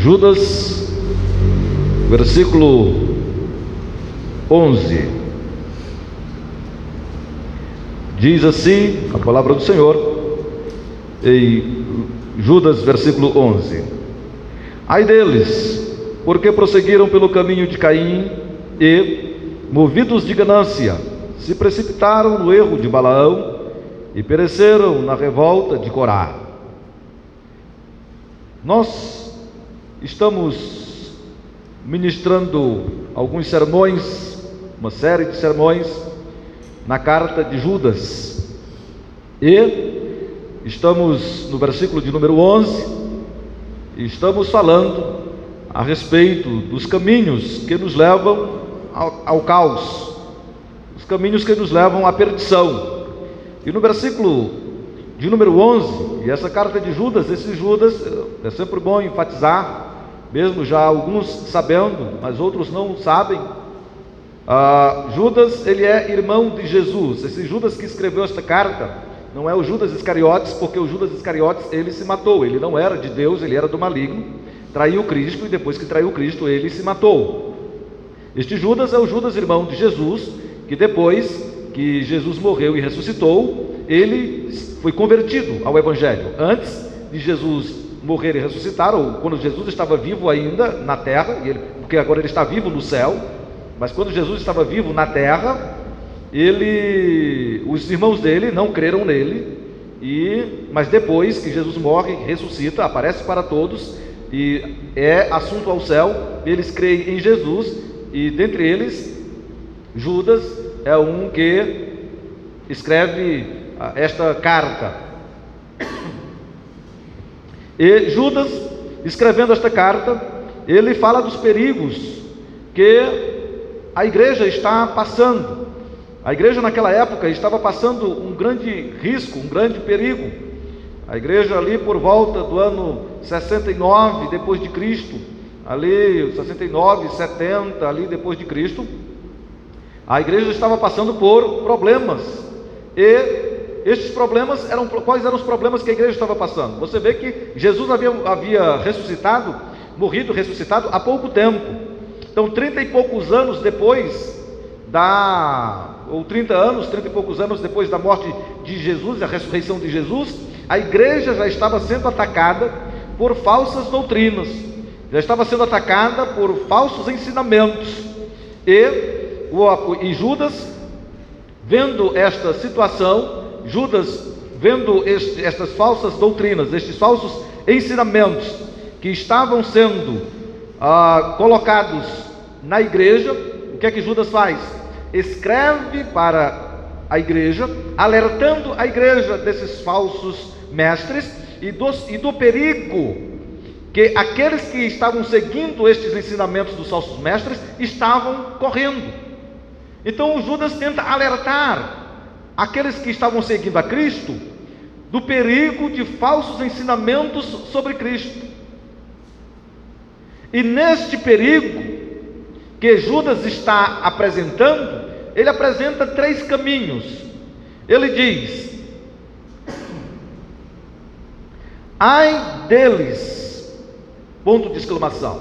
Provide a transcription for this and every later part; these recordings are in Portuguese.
Judas, versículo 11, diz assim a palavra do Senhor, em Judas, versículo 11: ai deles, porque prosseguiram pelo caminho de Caim e, movidos de ganância, se precipitaram no erro de Balaão e pereceram na revolta de Corá. Nós estamos ministrando alguns sermões, uma série de sermões na carta de Judas, e estamos no versículo de número 11, e estamos falando a respeito dos caminhos que nos levam ao caos, os caminhos que nos levam à perdição. E no versículo de número 11, e essa carta de Judas, esse Judas, é sempre bom enfatizar, mesmo já alguns sabendo, mas outros não sabem, Judas, ele é irmão de Jesus. Esse Judas que escreveu esta carta não é o Judas Iscariotes, porque o Judas Iscariotes, ele se matou, ele não era de Deus, ele era do maligno, traiu Cristo, e depois que traiu Cristo, ele se matou. Este Judas é o Judas, irmão de Jesus, que depois que Jesus morreu e ressuscitou, ele foi convertido ao Evangelho. Antes de Jesus morrer e ressuscitar, ou quando Jesus estava vivo ainda na terra, porque agora ele está vivo no céu, mas quando Jesus estava vivo na terra, os irmãos dele não creram nele, mas depois que Jesus morre, ressuscita, aparece para todos, e é assunto ao céu, eles creem em Jesus, e dentre eles, Judas é um que escreve esta carta. E Judas, escrevendo esta carta, ele fala dos perigos que a igreja está passando. A igreja naquela época estava passando um grande risco, um grande perigo. A igreja ali por volta do ano 69 depois de Cristo, ali 69, 70 ali depois de Cristo, a igreja estava passando por problemas. E estes problemas quais eram os problemas que a igreja estava passando? Você vê que Jesus havia ressuscitado, morrido, ressuscitado há pouco tempo. Então 30 e poucos anos depois ou 30 e poucos anos depois da morte de Jesus, a ressurreição de Jesus, a igreja já estava sendo atacada por falsas doutrinas, já estava sendo atacada por falsos ensinamentos. E Judas, vendo esta situação, vendo estas falsas doutrinas, estes falsos ensinamentos que estavam sendo colocados na igreja, o que é que Judas faz? Escreve para a igreja, alertando a igreja desses falsos mestres e do perigo que aqueles que estavam seguindo estes ensinamentos dos falsos mestres estavam correndo. Então o Judas tenta alertar aqueles que estavam seguindo a Cristo do perigo de falsos ensinamentos sobre Cristo. E neste perigo que Judas está apresentando, ele apresenta 3 caminhos. Ele diz: ai deles, ponto de exclamação,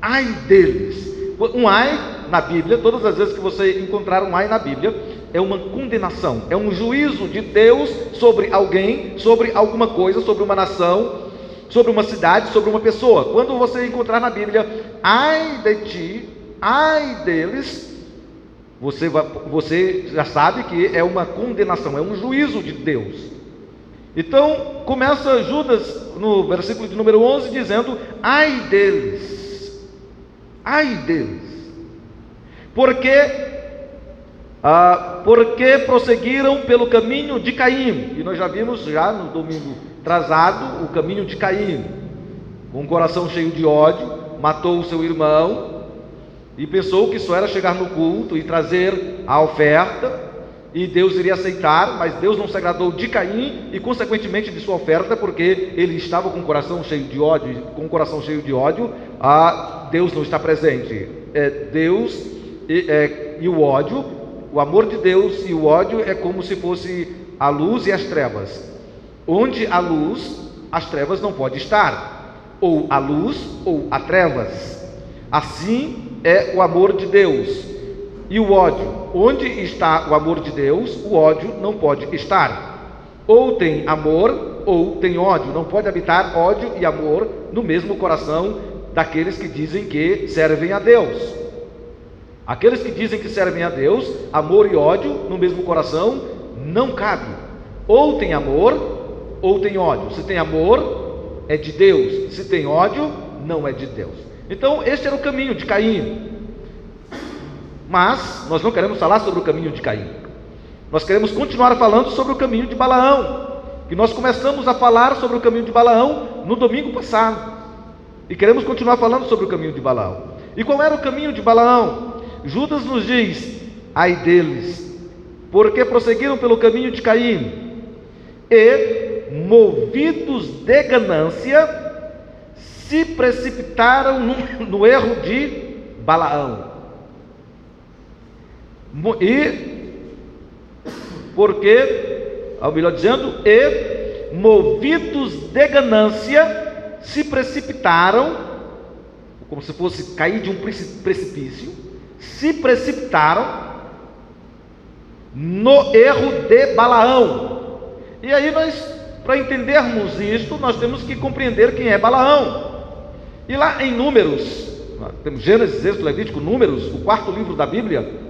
ai deles. Um ai na Bíblia, todas as vezes que você encontrar um ai na Bíblia, é uma condenação, é um juízo de Deus sobre alguém, sobre alguma coisa, sobre uma nação, sobre uma cidade, sobre uma pessoa. Quando você encontrar na Bíblia ai de ti, ai deles, você já sabe que é uma condenação, é um juízo de Deus. Então começa Judas no versículo de número 11 dizendo: ai deles, porque prosseguiram pelo caminho de Caim. E nós já vimos no domingo atrasado o caminho de Caim, com um coração cheio de ódio, matou o seu irmão e pensou que só era chegar no culto e trazer a oferta e Deus iria aceitar, mas Deus não se agradou de Caim e consequentemente de sua oferta, porque ele estava com o coração cheio de ódio. Com o coração cheio de ódio, Deus não está presente. Deus e o ódio, o amor de Deus e o ódio é como se fosse a luz e as trevas. Onde há luz, as trevas não podem estar. ou a luz ou a trevas. Assim é o amor de Deus. E o ódio, onde está o amor de Deus, o ódio não pode estar. Ou tem amor ou tem ódio. Não pode habitar ódio e amor no mesmo coração daqueles que dizem que servem a Deus. Aqueles que dizem que servem a Deus, amor e ódio no mesmo coração não cabe. Ou tem amor ou tem ódio. Se tem amor, é de Deus. Se tem ódio, não é de Deus. Então este era o caminho de Caim. Mas nós não queremos falar sobre o caminho de Caim. Nós queremos continuar falando sobre o caminho de Balaão, que nós começamos a falar sobre o caminho de Balaão no domingo passado. E queremos continuar falando sobre o caminho de Balaão. E qual era o caminho de Balaão? Judas nos diz: ai deles, porque prosseguiram pelo caminho de Caim, e, movidos de ganância, se precipitaram no erro de Balaão. E, porque, ou melhor dizendo, e, movidos de ganância, se precipitaram, como se fosse cair de um precipício, se precipitaram no erro de Balaão. E aí nós, para entendermos isto, nós temos que compreender quem é Balaão. E lá em Números, temos Gênesis, Êxodo, Levítico, Números, o quarto livro da Bíblia.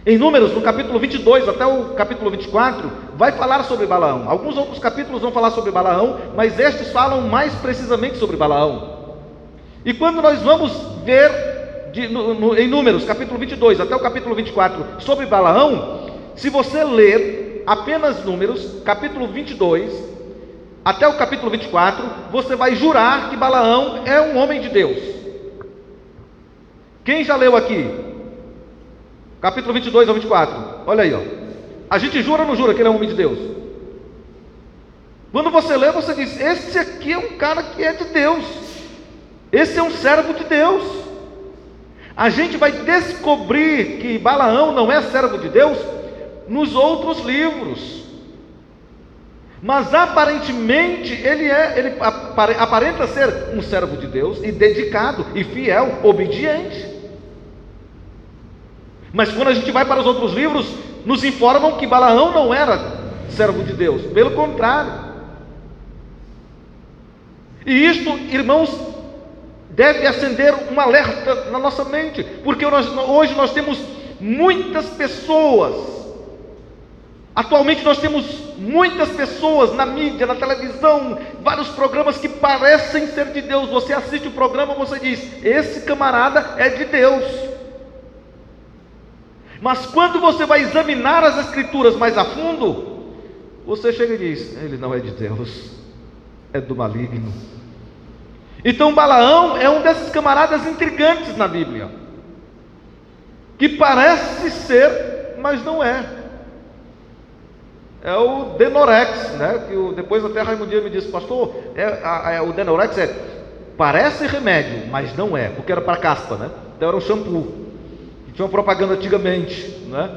Em Números, no capítulo 22 até o capítulo 24, vai falar sobre Balaão. Alguns outros capítulos vão falar sobre Balaão, mas estes falam mais precisamente sobre Balaão. E quando nós vamos ver em Números, capítulo 22 até o capítulo 24, sobre Balaão, se você ler apenas Números, capítulo 22 até o capítulo 24, você vai jurar que Balaão é um homem de Deus. Quem já leu aqui? Capítulo 22 ao 24, olha aí, ó. A gente jura ou não jura que ele é um homem de Deus? Quando você lê, você diz: esse aqui é um cara que é de Deus, esse é um servo de Deus. A gente vai descobrir que Balaão não é servo de Deus nos outros livros, mas aparentemente ele aparenta ser um servo de Deus, e dedicado, e fiel, obediente. Mas quando a gente vai para os outros livros, nos informam que Balaão não era servo de Deus, pelo contrário. E isto, irmãos, deve acender um alerta na nossa mente, porque hoje nós temos muitas pessoas, atualmente nós temos muitas pessoas na mídia, na televisão, vários programas que parecem ser de Deus. Você assiste o programa, você diz: esse camarada é de Deus. Mas quando você vai examinar as Escrituras mais a fundo, você chega e diz: ele não é de Deus, é do maligno. Então Balaão é um desses camaradas intrigantes na Bíblia, que parece ser, mas não é. É o Denorex, né? Que depois até Raimundinho me disse: pastor, o Denorex parece remédio, mas não é, porque era para caspa, né? Então era um shampoo. Tinha uma propaganda antigamente, né?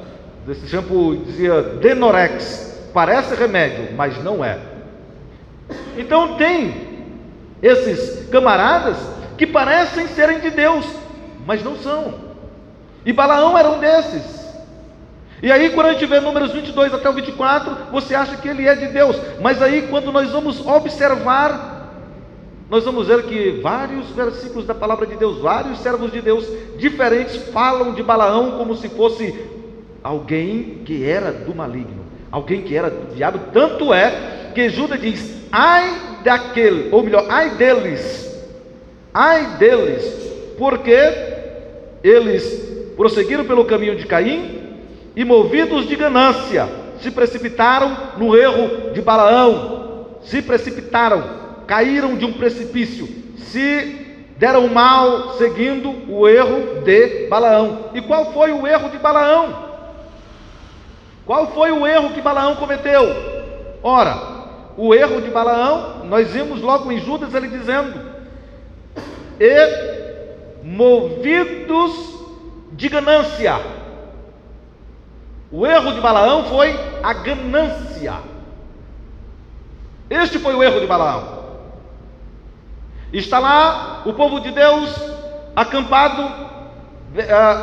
Desse shampoo, dizia Denorex, parece remédio, mas não é. Então tem esses camaradas que parecem serem de Deus, mas não são. E Balaão era um desses. E aí quando a gente vê Números 22 até o 24, você acha que ele é de Deus. Mas aí quando nós vamos observar, nós vamos ver que vários versículos da palavra de Deus, vários servos de Deus diferentes falam de Balaão como se fosse alguém que era do maligno, alguém que era do diabo. Tanto é que Judas diz: ai daquele, ou melhor, ai deles, porque eles prosseguiram pelo caminho de Caim e, movidos de ganância, se precipitaram no erro de Balaão, se precipitaram, caíram de um precipício, se deram mal seguindo o erro de Balaão. E qual foi o erro de Balaão? Qual foi o erro que Balaão cometeu? Ora, o erro de Balaão, nós vimos logo em Judas ele dizendo: e movidos de ganância. O erro de Balaão foi a ganância. Este foi o erro de Balaão. Está lá o povo de Deus acampado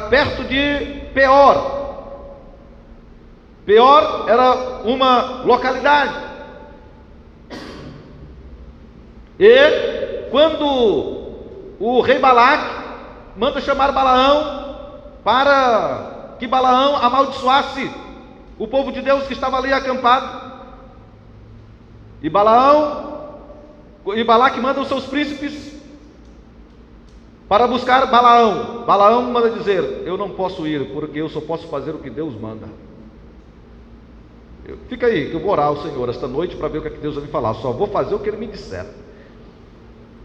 perto de Peor. Peor era uma localidade. E quando o rei Balaque manda chamar Balaão para que Balaão amaldiçoasse o povo de Deus que estava ali acampado, e Balaque manda os seus príncipes para buscar Balaão. Balaão manda dizer: eu não posso ir, porque eu só posso fazer o que Deus manda. Fica aí, que eu vou orar ao Senhor esta noite para ver o que é que Deus vai me falar. Só vou fazer o que Ele me disser.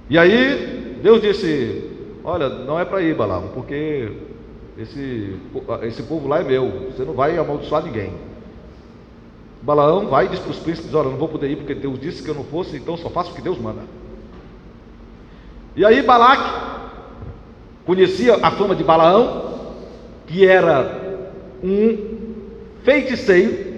E aí Deus disse: olha, não é para ir, Balaão, porque esse povo lá é meu, você não vai amaldiçoar ninguém. Balaão vai e diz para os príncipes: olha, não vou poder ir porque Deus disse que eu não fosse, então só faço o que Deus manda. E aí Balaque conhecia a fama de Balaão, que era um feiticeiro.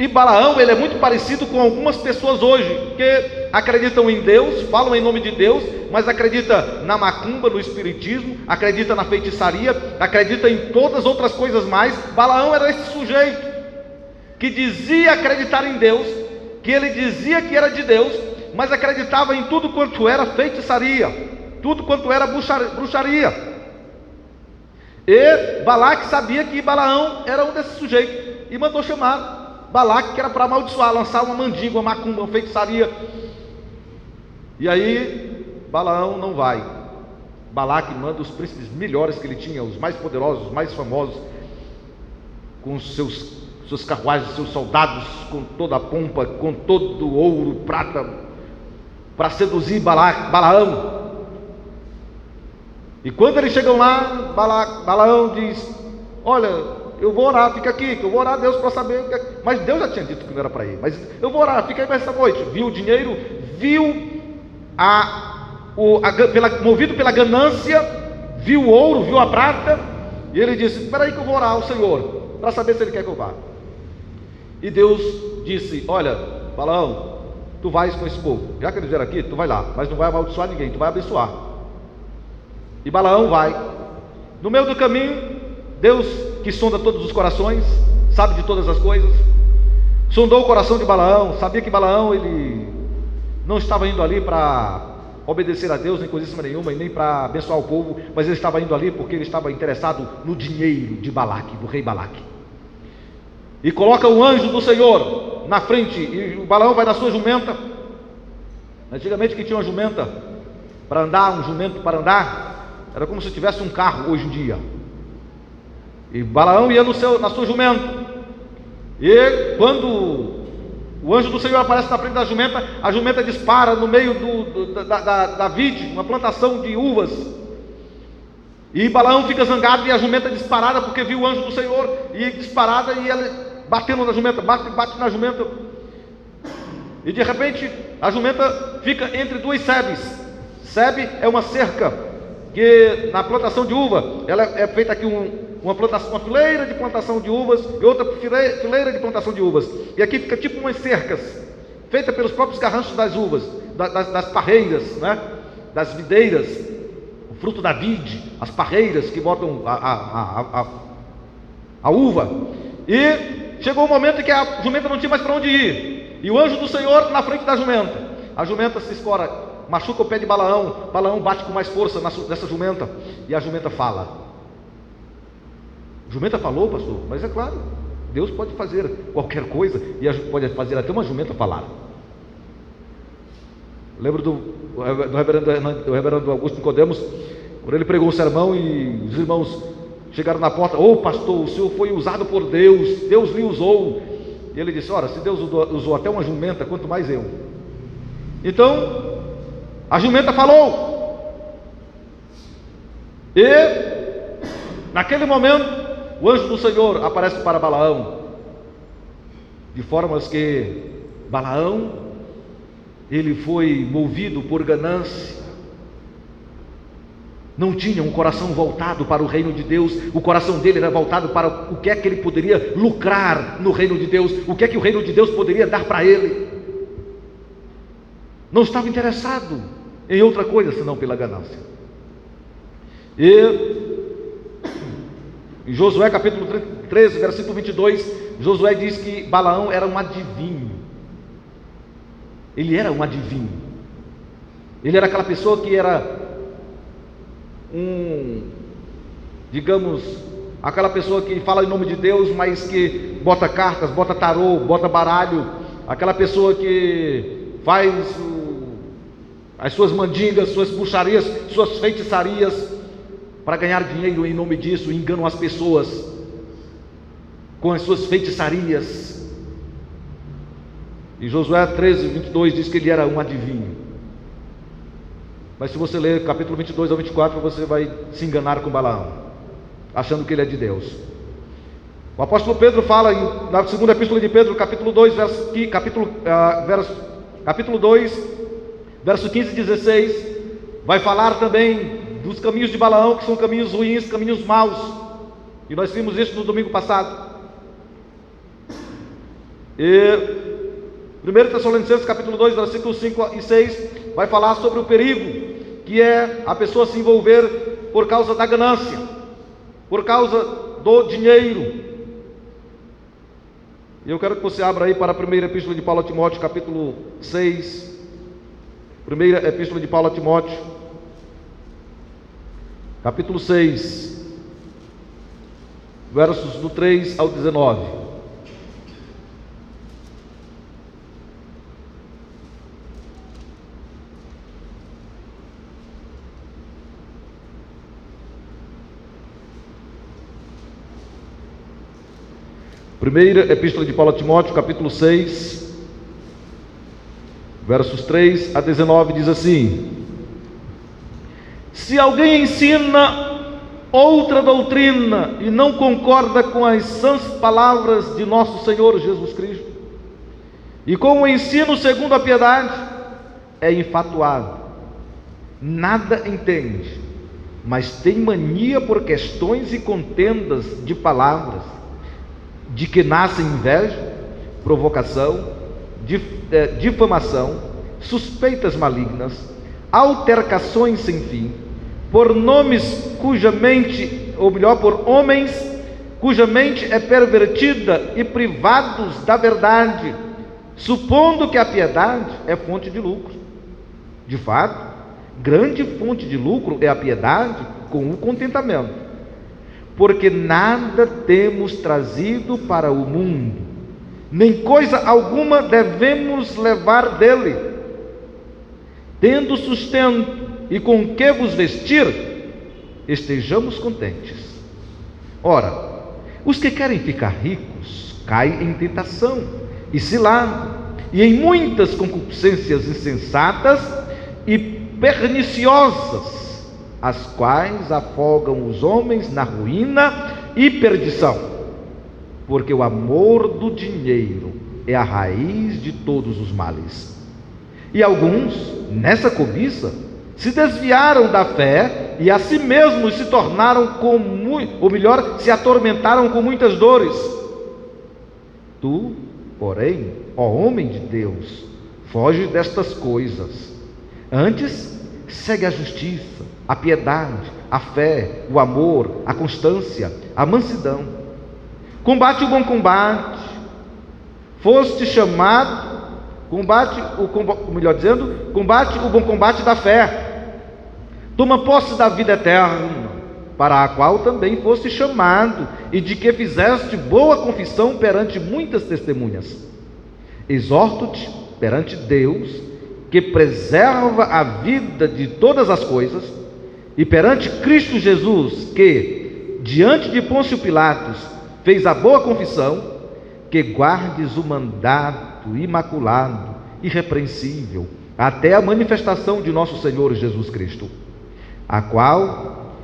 E Balaão, ele é muito parecido com algumas pessoas hoje, que acreditam em Deus, falam em nome de Deus, mas acredita na macumba, no espiritismo, acredita na feitiçaria, acredita em todas as outras coisas mais. Balaão era esse sujeito que dizia acreditar em Deus, que ele dizia que era de Deus, mas acreditava em tudo quanto era feitiçaria, tudo quanto era bruxaria. E Balaque sabia que Balaão era um desses sujeitos e mandou chamar Balaque, que era para amaldiçoar, lançar uma mandinga, uma macumba, uma feitiçaria. E aí Balaão não vai. Balaque manda os príncipes melhores que ele tinha, os mais poderosos, os mais famosos, com suas carruagens, seus soldados, com toda a pompa, com todo o ouro, prata, para seduzir Balaão. E quando eles chegam lá, Balaão diz: olha, eu vou orar, fica aqui, que eu vou orar a Deus para saber o que é. Mas Deus já tinha dito que não era para ir, mas eu vou orar, fica aí essa noite. Viu o dinheiro, viu movido pela ganância, viu o ouro, viu a prata, e ele disse: espera aí que eu vou orar ao Senhor, para saber se Ele quer que eu vá. E Deus disse: olha, Balaão, tu vais com esse povo, já que eles vieram aqui, tu vai lá, mas não vai amaldiçoar ninguém, tu vai abençoar. E Balaão vai. No meio do caminho, Deus, que sonda todos os corações, sabe de todas as coisas, sondou o coração de Balaão, sabia que Balaão, ele não estava indo ali para obedecer a Deus, nem coisa nenhuma, e nem para abençoar o povo, mas ele estava indo ali porque ele estava interessado no dinheiro de Balaque, do rei Balaque. E coloca o anjo do Senhor na frente, e o Balaão vai na sua jumenta. Antigamente, quem tinha uma jumenta para andar, um jumento para andar, era como se tivesse um carro hoje em dia. E Balaão ia na sua jumenta. E quando o anjo do Senhor aparece na frente da jumenta, a jumenta dispara no meio da vide, uma plantação de uvas. E Balaão fica zangado, e a jumenta disparada, porque viu o anjo do Senhor, e disparada, e ela batendo na jumenta, bate na jumenta. E de repente a jumenta fica entre duas sebes. Sebe é uma cerca, que na plantação de uva, ela é feita aqui uma fileira de plantação de uvas, e outra fileira de plantação de uvas, e aqui fica tipo umas cercas, feitas pelos próprios garranchos das uvas, das parreiras, né? Das videiras, o fruto da vide, as parreiras que botam a uva. E chegou o momento em que a jumenta não tinha mais para onde ir, e o anjo do Senhor na frente da jumenta. A jumenta se escora, machuca o pé de Balaão. Balaão bate com mais força nessa jumenta, e a jumenta fala. Jumenta falou, pastor? Mas é claro, Deus pode fazer qualquer coisa, e pode fazer até uma jumenta falar. Lembro do reverendo Augusto Nicodemos, quando ele pregou o sermão, e os irmãos chegaram na porta: ô pastor, o senhor foi usado por Deus, Deus lhe usou. E ele disse: ora, se Deus usou até uma jumenta, quanto mais eu. Então a jumenta falou, e naquele momento o anjo do Senhor aparece para Balaão, de formas que Balaão, ele foi movido por ganância, não tinha um coração voltado para o reino de Deus. O coração dele era voltado para o que é que ele poderia lucrar no reino de Deus, o que é que o reino de Deus poderia dar para ele. não estava interessado em outra coisa senão pela ganância. E em Josué capítulo 13, versículo 22, Josué diz que Balaão era um adivinho. Ele era um adivinho. Ele era aquela pessoa que era digamos, aquela pessoa que fala em nome de Deus, mas que bota cartas, bota tarô, bota baralho, aquela pessoa que faz as suas mandingas, suas bruxarias, suas feitiçarias para ganhar dinheiro em nome disso, enganam as pessoas com as suas feitiçarias. E Josué 13, 22 diz que ele era um adivinho. Mas se você ler capítulo 22 ao 24, você vai se enganar com Balaão, achando que ele é de Deus. O apóstolo Pedro fala na segunda epístola de Pedro, capítulo 2, capítulo 2, verso 15 e 16, vai falar também dos caminhos de Balaão, que são caminhos ruins, caminhos maus, e nós vimos isso no domingo passado. E 1 Tessalonicenses capítulo 2, versículos 5 e 6, vai falar sobre o perigo que é a pessoa se envolver por causa da ganância, por causa do dinheiro. E eu quero que você abra aí para a primeira epístola de Paulo a Timóteo, capítulo 6. Primeira epístola de Paulo a Timóteo, capítulo 6, versos do 3 ao 19. Primeira epístola de Paulo a Timóteo, capítulo 6, versos 3 a 19, diz assim: se alguém ensina outra doutrina e não concorda com as sãs palavras de nosso Senhor Jesus Cristo, e com o ensino segundo a piedade, é infatuado, nada entende, mas tem mania por questões e contendas de palavras, de que nascem inveja, provocação, difamação, suspeitas malignas, altercações sem fim, por nomes cuja mente, ou melhor, por homens cuja mente é pervertida e privados da verdade, supondo que a piedade é fonte de lucro. De fato, grande fonte de lucro é a piedade com o contentamento, porque nada temos trazido para o mundo, nem coisa alguma devemos levar dele. Tendo sustento e com que vos vestir, estejamos contentes. Ora, os que querem ficar ricos caem em tentação e cilaram, e em muitas concupiscências insensatas e perniciosas, as quais afogam os homens na ruína e perdição, porque o amor do dinheiro é a raiz de todos os males. E alguns, nessa cobiça, se desviaram da fé e a si mesmos se tornaram se atormentaram com muitas dores. Tu, porém, ó homem de Deus, foge destas coisas. Antes, segue a justiça, a piedade, a fé, o amor, a constância, a mansidão. Combate o bom combate. Foste chamado, combate o bom combate da fé. Toma posse da vida eterna, para a qual também foste chamado, e de que fizeste boa confissão perante muitas testemunhas. Exorto-te perante Deus, que preserva a vida de todas as coisas, e perante Cristo Jesus, que, diante de Pôncio Pilatos, fez a boa confissão, que guardes o mandato imaculado, irrepreensível, até a manifestação de nosso Senhor Jesus Cristo, a qual,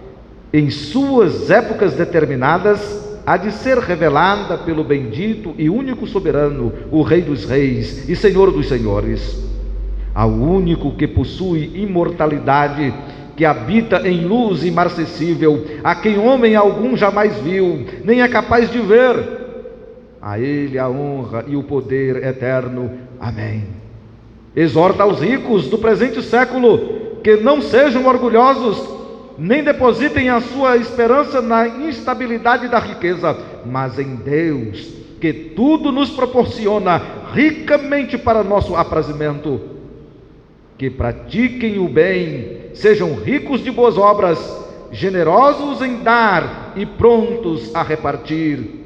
em suas épocas determinadas, há de ser revelada pelo bendito e único soberano, o Rei dos Reis e Senhor dos Senhores, ao único que possui imortalidade, que habita em luz imarcessível, a quem homem algum jamais viu, nem é capaz de ver. A ele a honra e o poder eterno. Amém. Exorta aos ricos do presente século que não sejam orgulhosos, nem depositem a sua esperança na instabilidade da riqueza, mas em Deus, que tudo nos proporciona ricamente para nosso aprazimento. Que pratiquem o bem, sejam ricos de boas obras, generosos em dar e prontos a repartir.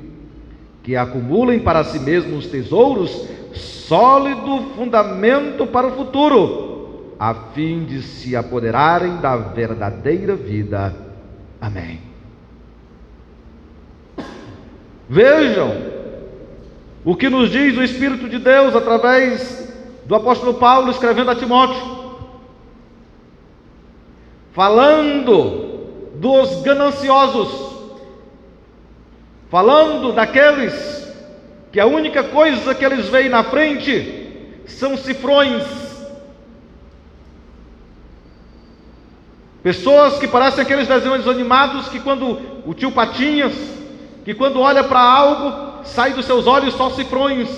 Que acumulem para si mesmos tesouros, sólido fundamento para o futuro, a fim de se apoderarem da verdadeira vida. Amém. Vejam o que nos diz o Espírito de Deus através do apóstolo Paulo escrevendo a Timóteo, falando dos gananciosos, falando daqueles que a única coisa que eles veem na frente são cifrões, pessoas que parecem aqueles desenhos animados que quando o tio Patinhas, que quando olha para algo, sai dos seus olhos só cifrões,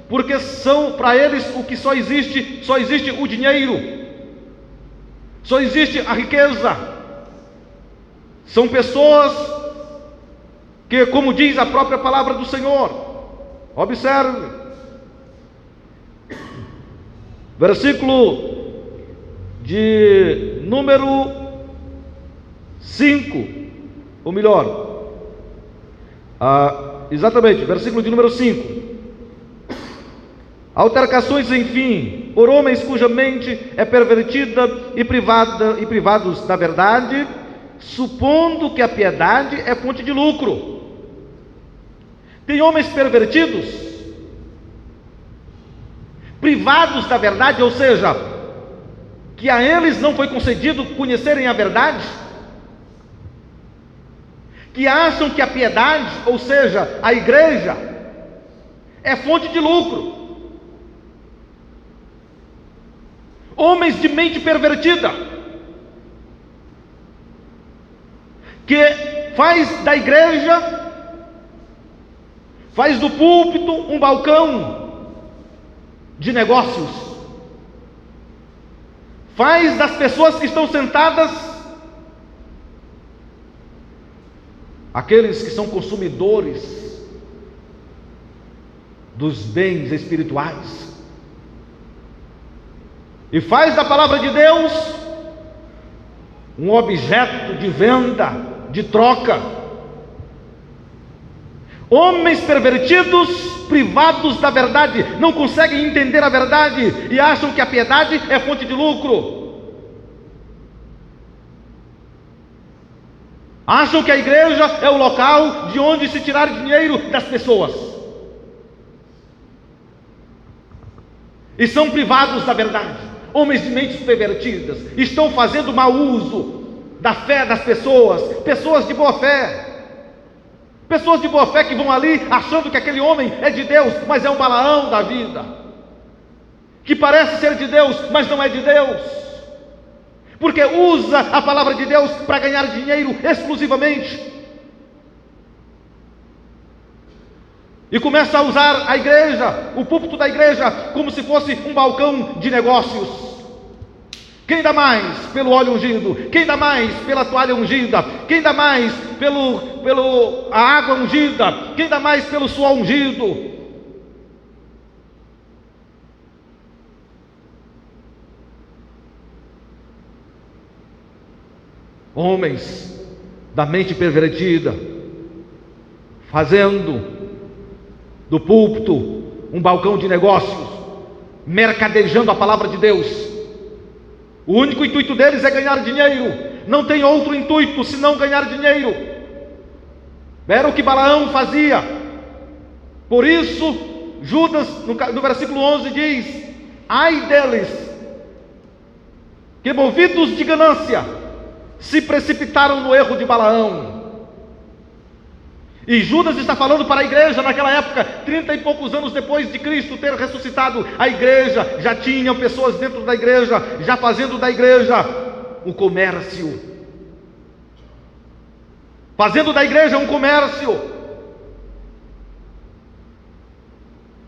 porque são para eles o que só existe o dinheiro, só existe a riqueza. São pessoas que, como diz a própria palavra do Senhor, observe, versículo de número 5, ou melhor, exatamente, versículo de número 5. Altercações, enfim, por homens cuja mente é pervertida e privados da verdade, supondo que a piedade é fonte de lucro. Tem homens pervertidos, privados da verdade, ou seja, que a eles não foi concedido conhecerem a verdade, que acham que a piedade, ou seja, a igreja, é fonte de lucro. Homens de mente pervertida, que faz da igreja, faz do púlpito um balcão de negócios, faz das pessoas que estão sentadas aqueles que são consumidores dos bens espirituais, e faz da palavra de Deus um objeto de venda, de troca. Homens pervertidos, privados da verdade, não conseguem entender a verdade e acham que a piedade é fonte de lucro. Acham que a igreja é o local de onde se tirar dinheiro das pessoas. E são privados da verdade. Homens de mentes pervertidas estão fazendo mau uso da fé das pessoas, pessoas de boa fé, que vão ali achando que aquele homem é de Deus, mas é um Balaão da vida, que parece ser de Deus, mas não é de Deus, porque usa a palavra de Deus para ganhar dinheiro exclusivamente, e começa a usar a igreja, o púlpito da igreja, como se fosse um balcão de negócios. Quem dá mais pelo óleo ungido? Quem dá mais pela toalha ungida? Quem dá mais a água ungida? Quem dá mais pelo suor ungido? Homens da mente pervertida, fazendo do púlpito um balcão de negócios, mercadejando a palavra de Deus. O único intuito deles é ganhar dinheiro, não tem outro intuito senão ganhar dinheiro. Era o que Balaão fazia. Por isso, Judas, no versículo 11 diz: ai deles, que movidos de ganância, se precipitaram no erro de Balaão. E Judas está falando para a igreja naquela época, 30 e poucos anos depois de Cristo ter ressuscitado. A igreja já tinha pessoas dentro da igreja, já fazendo da igreja um comércio, fazendo da igreja um comércio.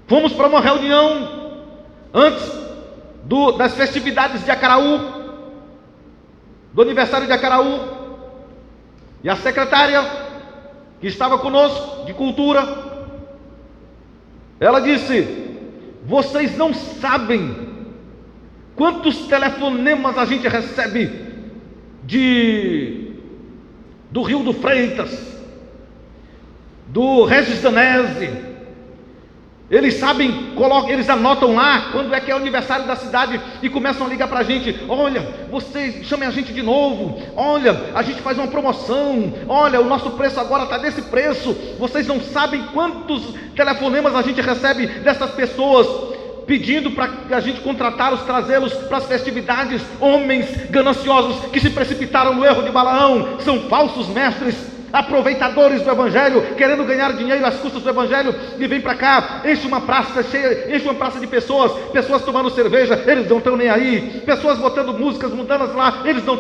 Fomos para uma reunião antes das festividades de Acaraú, do aniversário de Acaraú, e a secretária que estava conosco, de cultura, ela disse: vocês não sabem quantos telefonemas a gente recebe do Rio do Freitas, do Regis Danese. Eles sabem, eles anotam lá quando é que é o aniversário da cidade e começam a ligar para a gente: olha, vocês chamem a gente de novo, olha, a gente faz uma promoção, olha, o nosso preço agora está desse preço. Vocês não sabem quantos telefonemas a gente recebe dessas pessoas pedindo para a gente contratá-los, trazê-los para as festividades. Homens gananciosos que se precipitaram no erro de Balaão, são falsos mestres, aproveitadores do Evangelho, querendo ganhar dinheiro às custas do Evangelho, e vem para cá, enche uma praça cheia, enche uma praça de pessoas tomando cerveja, eles não estão nem aí, pessoas botando músicas mundanas lá, eles não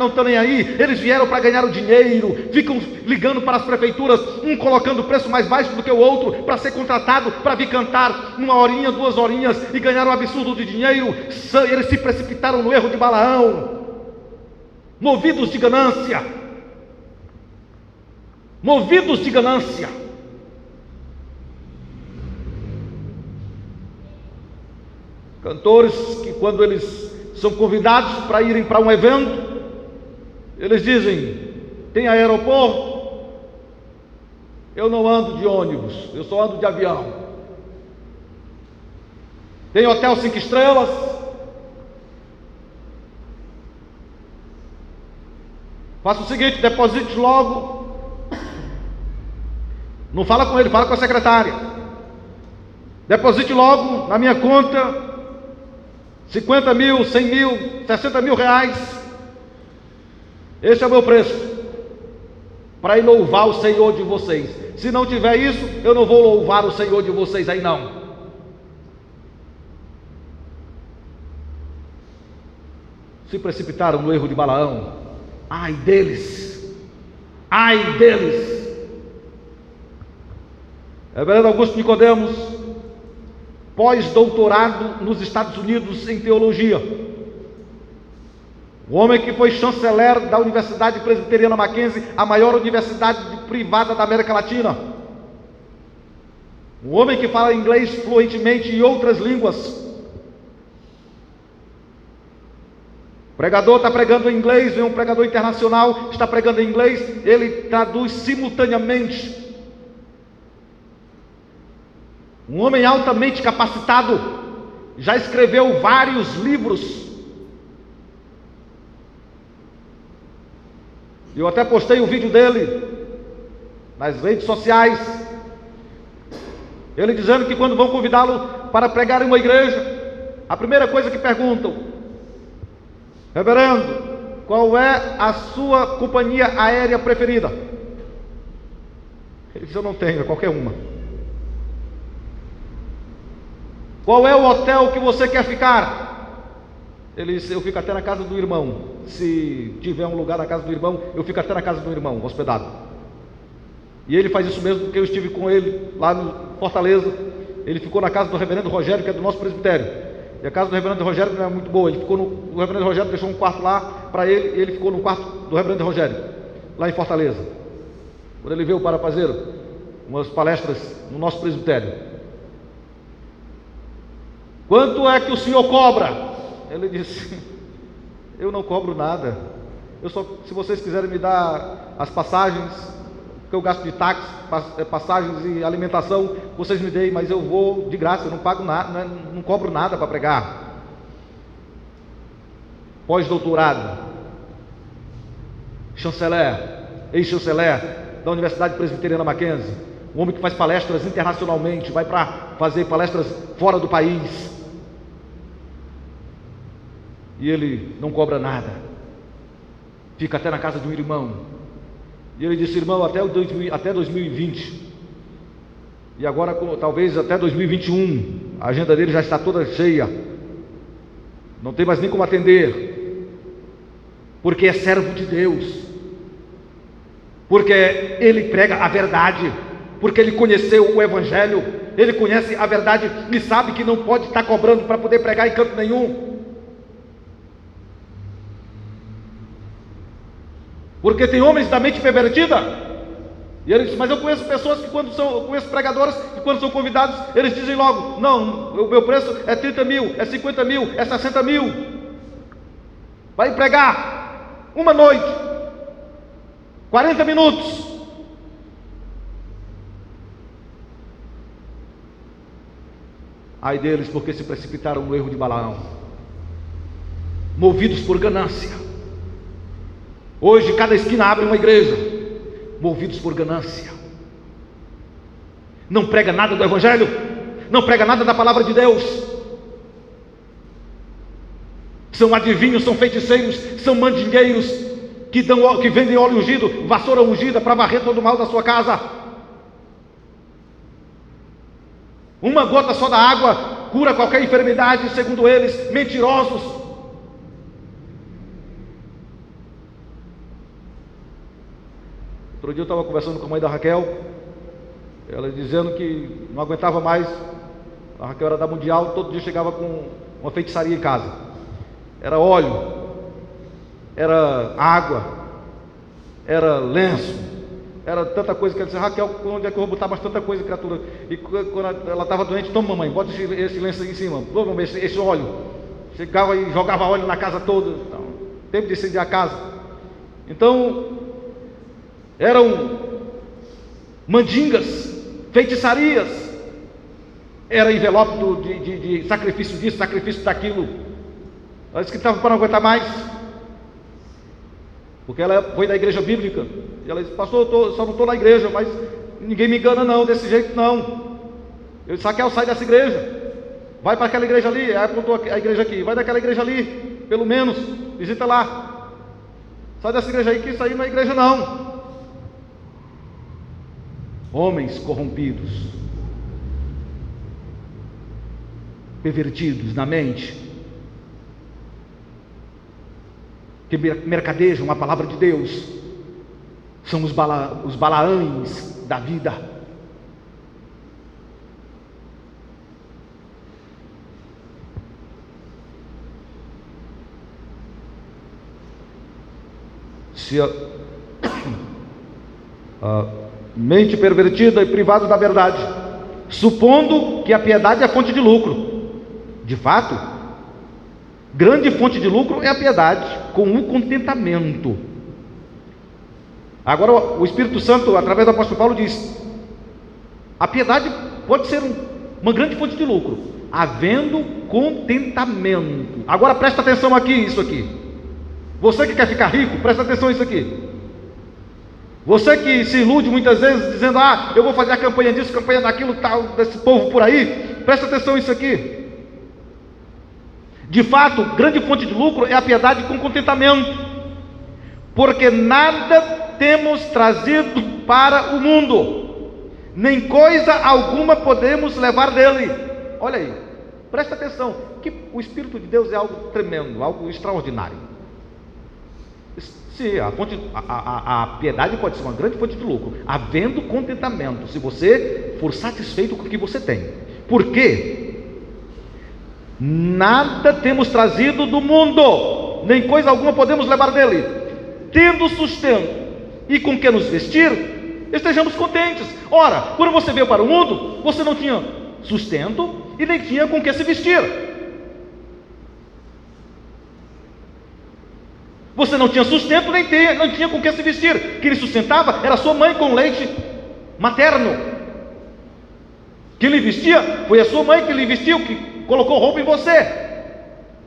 estão nem aí, eles vieram para ganhar o dinheiro, ficam ligando para as prefeituras, um colocando o preço mais baixo do que o outro, para ser contratado, para vir cantar 1 horinha, 2 horinhas, e ganhar um absurdo de dinheiro. Eles se precipitaram no erro de Balaão, movidos de ganância. Movidos de ganância. Cantores que, quando eles são convidados para irem para um evento, eles dizem: tem aeroporto? Eu não ando de ônibus, eu só ando de avião. Tem hotel 5 estrelas? Faça o seguinte: deposite logo. Não fala com ele, fala com a secretária. Deposite logo na minha conta 50 mil, 100 mil, 60 mil reais. Esse é o meu preço, para ir louvar o Senhor de vocês. Se não tiver isso, eu não vou louvar o Senhor de vocês aí não. Se precipitaram no erro de Balaão. Ai deles, ai deles. Reverendo Augusto Nicodemos, pós-doutorado nos Estados Unidos em teologia, o homem que foi chanceler da Universidade Presbiteriana Mackenzie, a maior universidade privada da América Latina, um homem que fala inglês fluentemente e outras línguas. O pregador está pregando em inglês, vem um pregador internacional, está pregando em inglês, ele traduz simultaneamente. Um homem altamente capacitado, já escreveu vários livros. Eu até postei o vídeo dele nas redes sociais, ele dizendo que quando vão convidá-lo para pregar em uma igreja, a primeira coisa que perguntam: reverendo, qual é a sua companhia aérea preferida? Ele diz: eu não tenho, é qualquer uma. Qual é o hotel que você quer ficar? Ele disse: eu fico até na casa do irmão. Se tiver um lugar na casa do irmão, eu fico até na casa do irmão, hospedado. E ele faz isso mesmo, porque eu estive com ele lá no Fortaleza. Ele ficou na casa do reverendo Rogério, que é do nosso presbitério. E a casa do reverendo Rogério não é muito boa. O reverendo Rogério deixou um quarto lá para ele, e ele ficou no quarto do reverendo Rogério, lá em Fortaleza, quando ele veio para fazer umas palestras no nosso presbitério. Quanto é que o senhor cobra? Ele disse: eu não cobro nada. Se vocês quiserem me dar as passagens que eu gasto de táxi, passagens e alimentação, vocês me deem, mas eu vou de graça, eu não pago nada, não cobro nada para pregar. Pós-doutorado, chanceler, ex-chanceler da Universidade Presbiteriana Mackenzie, um homem que faz palestras internacionalmente, vai para fazer palestras fora do país, e ele não cobra nada, fica até na casa de um irmão. E ele disse: irmão, até 2020, e agora talvez até 2021, a agenda dele já está toda cheia, não tem mais nem como atender, porque é servo de Deus, porque ele prega a verdade, porque ele conheceu o Evangelho, Ele conhece a verdade e sabe que não pode estar cobrando para poder pregar em canto nenhum. Porque tem homens da mente pervertida. E ele diz, mas eu conheço pessoas que conheço pregadores que quando são convidados, eles dizem logo, não, o meu preço é 30 mil, é 50 mil, é 60 mil. Vai pregar uma noite, 40 minutos. Ai deles, porque se precipitaram no erro de Balaão, movidos por ganância. Hoje cada esquina abre uma igreja, movidos por ganância. Não prega nada do Evangelho, não prega nada da palavra de Deus. São adivinhos, são feiticeiros, são mandingueiros que vendem óleo ungido, vassoura ungida para varrer todo o mal da sua casa. Uma gota só da água cura qualquer enfermidade, segundo eles, mentirosos. Outro dia eu estava conversando com a mãe da Raquel, ela dizendo que não aguentava mais. A Raquel era da Mundial, todo dia chegava com uma feitiçaria em casa. Era óleo, era água, era lenço, era tanta coisa que ela disse, Raquel, onde é que eu vou botar mais tanta coisa, criatura? E quando ela estava doente, toma mamãe, bota esse lenço aí em cima, esse óleo. Chegava e jogava óleo na casa toda, então, tempo de incendiar a casa. Então, eram mandingas, feitiçarias, era envelope de sacrifício disso, sacrifício daquilo. Ela disse que estava para não aguentar mais, porque ela foi da igreja bíblica, e ela disse, pastor, só não estou na igreja, mas ninguém me engana não, desse jeito não. Eu disse, Raquel, sai dessa igreja, vai para aquela igreja ali, aí apontou a igreja aqui, vai daquela igreja ali, pelo menos, visita lá, sai dessa igreja aí, que isso aí não é igreja não. Homens corrompidos, pervertidos na mente, que mercadejam a palavra de Deus, são os Balaães da vida. Se a mente pervertida e privada da verdade, supondo que a piedade é a fonte de lucro. De fato, grande fonte de lucro é a piedade, com o contentamento. Agora o Espírito Santo, através do apóstolo Paulo, diz, a piedade pode ser uma grande fonte de lucro, havendo contentamento. Agora presta atenção aqui, isso aqui. Você que quer ficar rico, presta atenção nisso aqui. Você que se ilude muitas vezes dizendo, eu vou fazer a campanha disso, campanha daquilo, tal, desse povo por aí, presta atenção nisso aqui. De fato, grande fonte de lucro é a piedade com contentamento, porque nada temos trazido para o mundo, nem coisa alguma podemos levar dele. Olha aí, presta atenção, que o Espírito de Deus é algo tremendo, algo extraordinário. Sim, a piedade pode ser uma grande fonte de lucro, havendo contentamento, se você for satisfeito com o que você tem. Por quê? Nada temos trazido do mundo, nem coisa alguma podemos levar dele. Tendo sustento e com que nos vestir, estejamos contentes. Ora, quando você veio para o mundo, você não tinha sustento e nem tinha com que se vestir. Você não tinha sustento, nem tinha com que se vestir. Quem lhe sustentava era sua mãe com leite materno. Quem lhe vestia foi a sua mãe que lhe vestiu, que colocou roupa em você.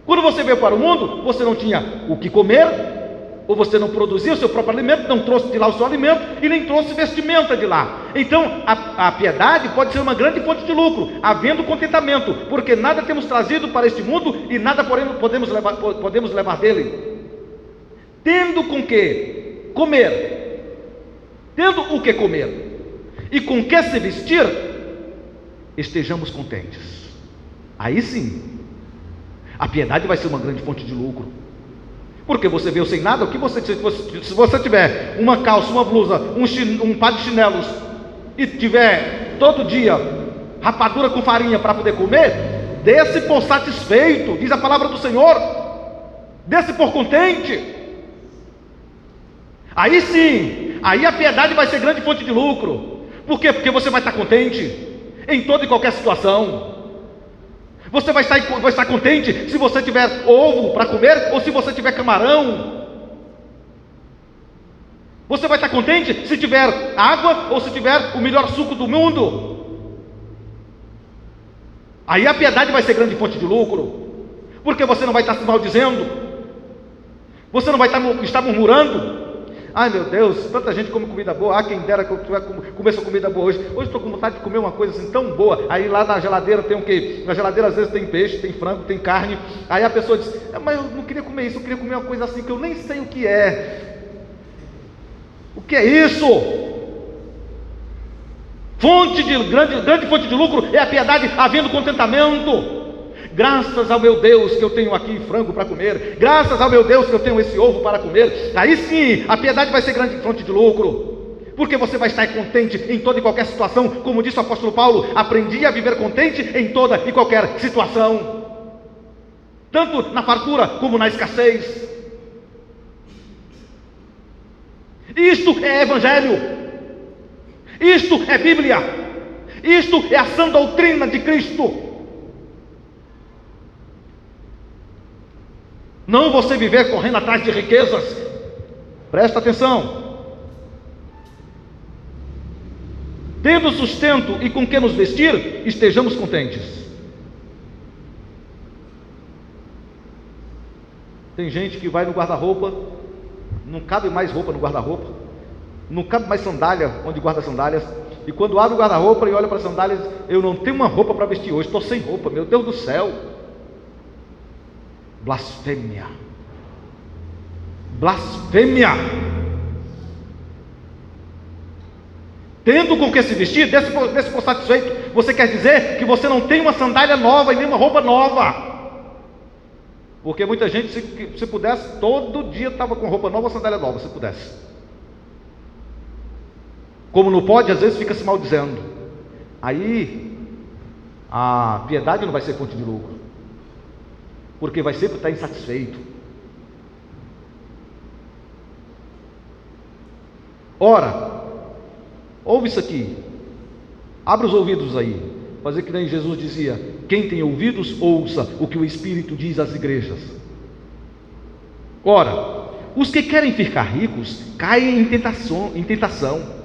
Quando você veio para o mundo, você não tinha o que comer, ou você não produzia o seu próprio alimento, não trouxe de lá o seu alimento, e nem trouxe vestimenta de lá. Então, a piedade pode ser uma grande fonte de lucro, havendo contentamento, porque nada temos trazido para este mundo, e nada podemos levar dele. Tendo com que comer, tendo o que comer, e com que se vestir, estejamos contentes. Aí sim, a piedade vai ser uma grande fonte de lucro, porque você veio sem nada. O que se você tiver uma calça, uma blusa, um par de chinelos, e tiver todo dia rapadura com farinha para poder comer, dê-se por satisfeito, diz a palavra do Senhor, dê-se por contente. Aí sim, aí a piedade vai ser grande fonte de lucro. Por quê? Porque você vai estar contente em toda e qualquer situação. Você vai estar contente se você tiver ovo para comer ou se você tiver camarão. Você vai estar contente se tiver água ou se tiver o melhor suco do mundo. Aí a piedade vai ser grande fonte de lucro, porque você não vai estar se maldizendo, você não vai estar murmurando. Ai meu Deus, tanta gente come comida boa, quem dera que eu comesse comida boa hoje. Hoje estou com vontade de comer uma coisa assim tão boa. Aí lá na geladeira tem o quê? Na geladeira às vezes tem peixe, tem frango, tem carne. Aí a pessoa diz, mas eu não queria comer isso, eu queria comer uma coisa assim que eu nem sei o que é. O que é isso? Grande fonte de lucro é a piedade havendo contentamento. Graças ao meu Deus que eu tenho aqui frango para comer, graças ao meu Deus que eu tenho esse ovo para comer. Aí sim, a piedade vai ser grande fonte de lucro, porque você vai estar contente em toda e qualquer situação. Como disse o apóstolo Paulo, aprendi a viver contente em toda e qualquer situação, tanto na fartura como na escassez. Isto é evangelho, isto é Bíblia, isto é a sã doutrina de Cristo. Não você viver correndo atrás de riquezas. Presta atenção. Tendo sustento e com que nos vestir, estejamos contentes. Tem gente que vai no guarda-roupa, não cabe mais roupa no guarda-roupa, não cabe mais sandália onde guarda sandálias, e quando abre o guarda-roupa e olha para as sandálias, eu não tenho uma roupa para vestir hoje, estou sem roupa, meu Deus do céu. Blasfêmia, blasfêmia. Tendo com que se vestir, desse por satisfeito. Você quer dizer que você não tem uma sandália nova e nem uma roupa nova? Porque muita gente, se pudesse, todo dia estava com roupa nova ou sandália nova, se pudesse. Como não pode, às vezes fica se maldizendo. Aí a piedade não vai ser fonte de lucro, porque vai sempre estar insatisfeito. Ora, ouve isso aqui, abre os ouvidos aí, fazer que nem Jesus dizia: quem tem ouvidos, ouça o que o Espírito diz às igrejas. Ora, os que querem ficar ricos caem em tentação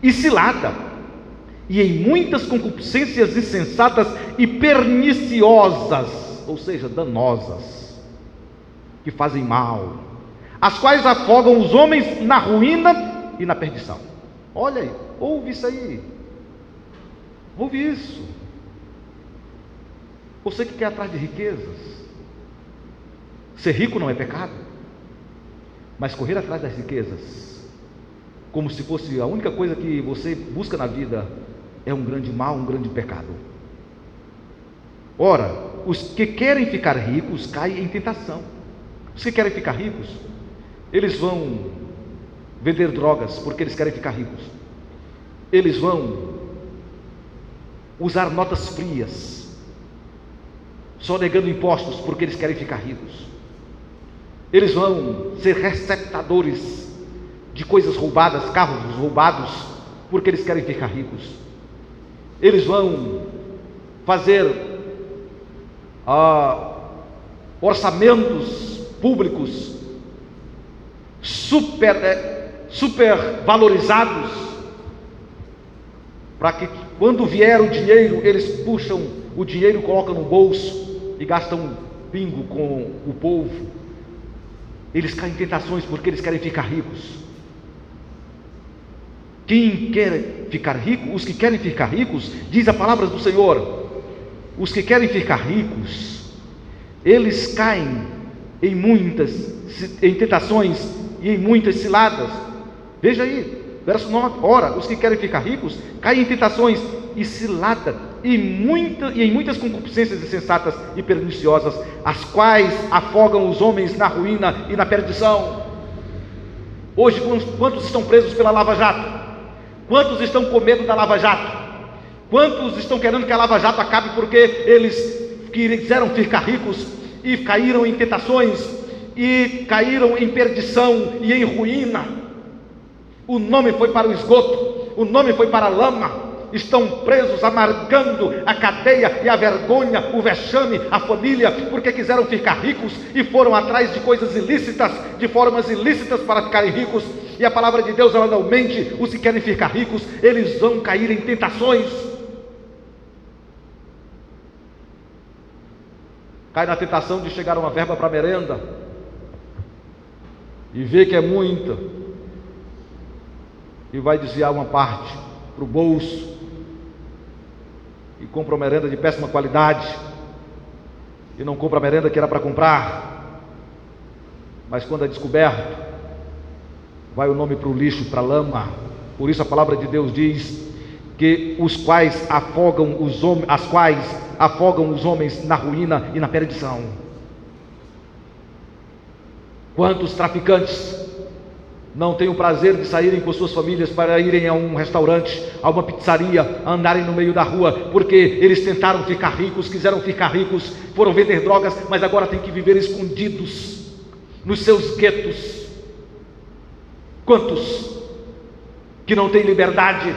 e cilada, e em muitas concupiscências insensatas e perniciosas, ou seja, danosas, que fazem mal, as quais afogam os homens na ruína e na perdição. Olha aí, ouve isso aí, ouve isso. Você que quer atrás de riquezas, ser rico não é pecado, mas correr atrás das riquezas, como se fosse a única coisa que você busca na vida, é um grande mal, um grande pecado. Ora, os que querem ficar ricos caem em tentação. Os que querem ficar ricos, eles vão vender drogas porque eles querem ficar ricos. Eles vão usar notas frias, só negando impostos porque eles querem ficar ricos. Eles vão ser receptadores de coisas roubadas, carros roubados, porque eles querem ficar ricos. Eles vão fazer orçamentos públicos super valorizados, para que quando vier o dinheiro, eles puxam o dinheiro, colocam no bolso e gastam bingo com o povo. Eles caem em tentações porque eles querem ficar ricos. Quem quer ficar rico, os que querem ficar ricos, diz a palavra do Senhor, os que querem ficar ricos, eles caem em tentações e em muitas ciladas. Veja aí, verso 9. Ora, os que querem ficar ricos caem em tentações e cilada, e em muitas concupiscências insensatas e perniciosas, as quais afogam os homens na ruína e na perdição. Hoje, quantos estão presos pela Lava Jato? Quantos estão com medo da Lava Jato? Quantos estão querendo que a Lava Jato acabe porque eles quiseram ficar ricos e caíram em tentações, e caíram em perdição e em ruína? O nome foi para o esgoto, o nome foi para a lama. Estão presos, amargando a cadeia e a vergonha, o vexame, a família, porque quiseram ficar ricos e foram atrás de coisas ilícitas, de formas ilícitas para ficarem ricos. E a palavra de Deus, ela não mente. Os que querem ficar ricos, eles vão cair em tentações. Cai na tentação de chegar a uma verba para merenda e vê que é muita, e vai desviar uma parte para o bolso e compra uma merenda de péssima qualidade, e não compra a merenda que era para comprar. Mas quando é descoberto, vai o nome para o lixo, para a lama. Por isso a palavra de Deus diz que as quais afogam os homens na ruína e na perdição. Quantos traficantes não têm o prazer de saírem com suas famílias para irem a um restaurante, a uma pizzaria, a andarem no meio da rua, porque eles tentaram ficar ricos, quiseram ficar ricos, foram vender drogas, mas agora têm que viver escondidos nos seus guetos. Quantos que não têm liberdade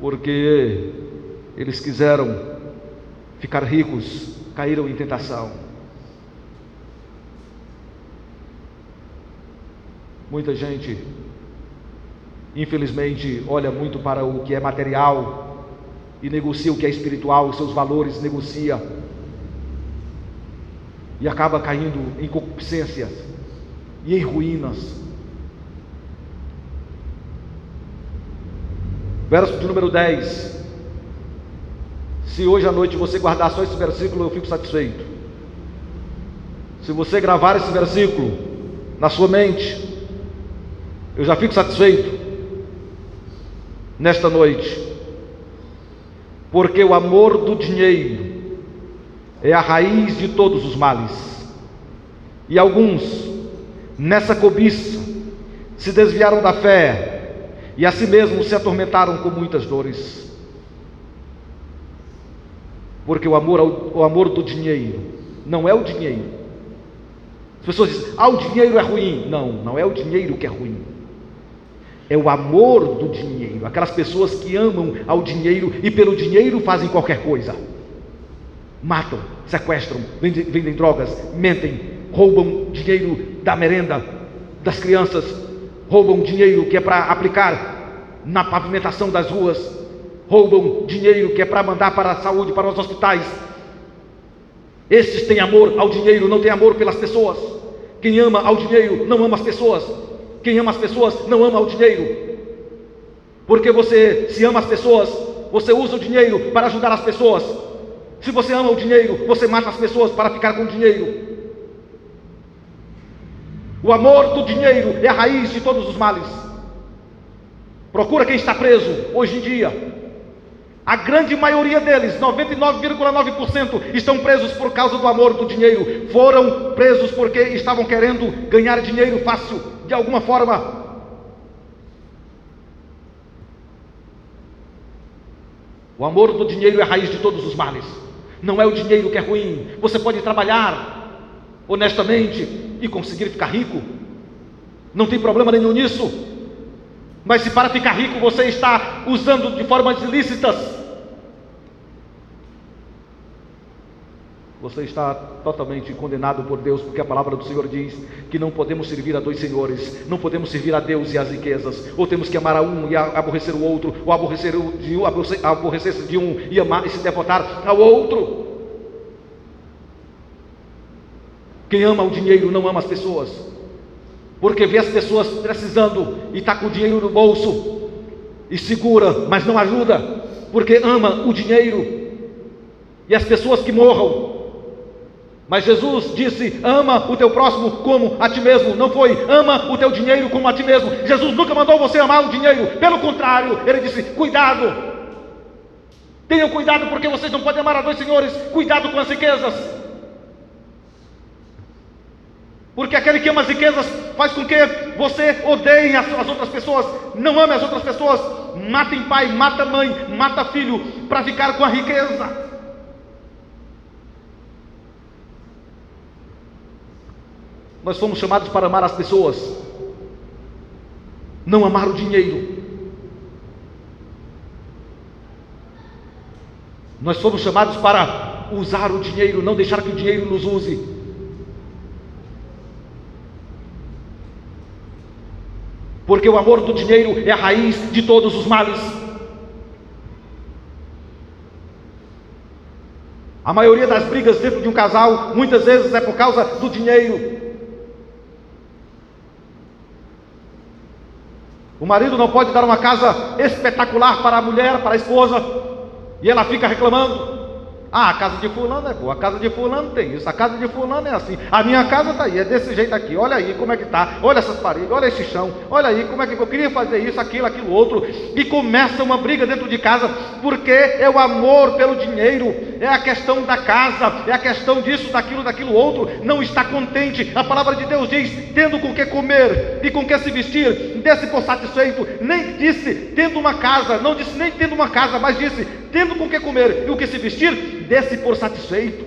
porque eles quiseram ficar ricos, caíram em tentação. Muita gente, infelizmente, olha muito para o que é material e negocia o que é espiritual, os seus valores negocia, e acaba caindo em concupiscências e em ruínas. Verso de número 10. Se hoje à noite você guardar só esse versículo, eu fico satisfeito. Se você gravar esse versículo na sua mente, eu já fico satisfeito nesta noite. Porque o amor do dinheiro é a raiz de todos os males. E alguns, nessa cobiça, se desviaram da fé e a si mesmos se atormentaram com muitas dores. Porque o amor do dinheiro não é o dinheiro. As pessoas dizem, o dinheiro é ruim. Não, não é o dinheiro que é ruim. É o amor do dinheiro. Aquelas pessoas que amam ao dinheiro e pelo dinheiro fazem qualquer coisa. Matam, sequestram, vendem drogas, mentem, roubam dinheiro da merenda das crianças, roubam dinheiro que é para aplicar na pavimentação das ruas, roubam dinheiro que é para mandar para a saúde, para os hospitais. Esses têm amor ao dinheiro, não têm amor pelas pessoas. Quem ama ao dinheiro não ama as pessoas. Quem ama as pessoas não ama o dinheiro. Porque você, se ama as pessoas, você usa o dinheiro para ajudar as pessoas. Se você ama o dinheiro, você mata as pessoas para ficar com o dinheiro. O amor do dinheiro é a raiz de todos os males. Procura quem está preso hoje em dia. A grande maioria deles, 99,9%, estão presos por causa do amor do dinheiro. Foram presos porque estavam querendo ganhar dinheiro fácil, de alguma forma. O amor do dinheiro é a raiz de todos os males. Não é o dinheiro que é ruim. Você pode trabalhar honestamente e conseguir ficar rico. Não tem problema nenhum nisso. Mas se para ficar rico você está usando de formas ilícitas, você está totalmente condenado por Deus, porque a palavra do Senhor diz que não podemos servir a dois senhores, não podemos servir a Deus e às riquezas, ou temos que amar a um e aborrecer o outro, ou aborrecer-se de um e amar e se devotar ao outro. Quem ama o dinheiro não ama as pessoas, porque vê as pessoas precisando e está com o dinheiro no bolso e segura, mas não ajuda, porque ama o dinheiro e as pessoas que morram. Mas Jesus disse, ama o teu próximo como a ti mesmo. Não foi, ama o teu dinheiro como a ti mesmo. Jesus nunca mandou você amar o dinheiro. Pelo contrário, ele disse, cuidado. Tenham cuidado, porque vocês não podem amar a dois senhores. Cuidado com as riquezas. Porque aquele que ama as riquezas faz com que você odeie as outras pessoas, não ame as outras pessoas, mata em pai, mata mãe, mata filho, para ficar com a riqueza. Nós fomos chamados para amar as pessoas, não amar o dinheiro. Nós fomos chamados para usar o dinheiro, não deixar que o dinheiro nos use. Porque o amor do dinheiro é a raiz de todos os males. A maioria das brigas dentro de um casal, muitas vezes é por causa do dinheiro. O marido não pode dar uma casa espetacular para a mulher, para a esposa, e ela fica reclamando. Ah, a casa de fulano é boa, a casa de fulano tem isso, a casa de fulano é assim, a minha casa está aí, é desse jeito aqui, olha aí como é que está, olha essas paredes, olha esse chão, olha aí como é que eu queria fazer isso, aquilo outro, e começa uma briga dentro de casa, porque é o amor pelo dinheiro, é a questão da casa, é a questão disso, daquilo outro, não está contente. A palavra de Deus diz, tendo com que comer e com que se vestir, desse por satisfeito. Nem disse tendo uma casa, não disse nem tendo uma casa, mas disse tendo com que comer e o que se vestir, desse por satisfeito.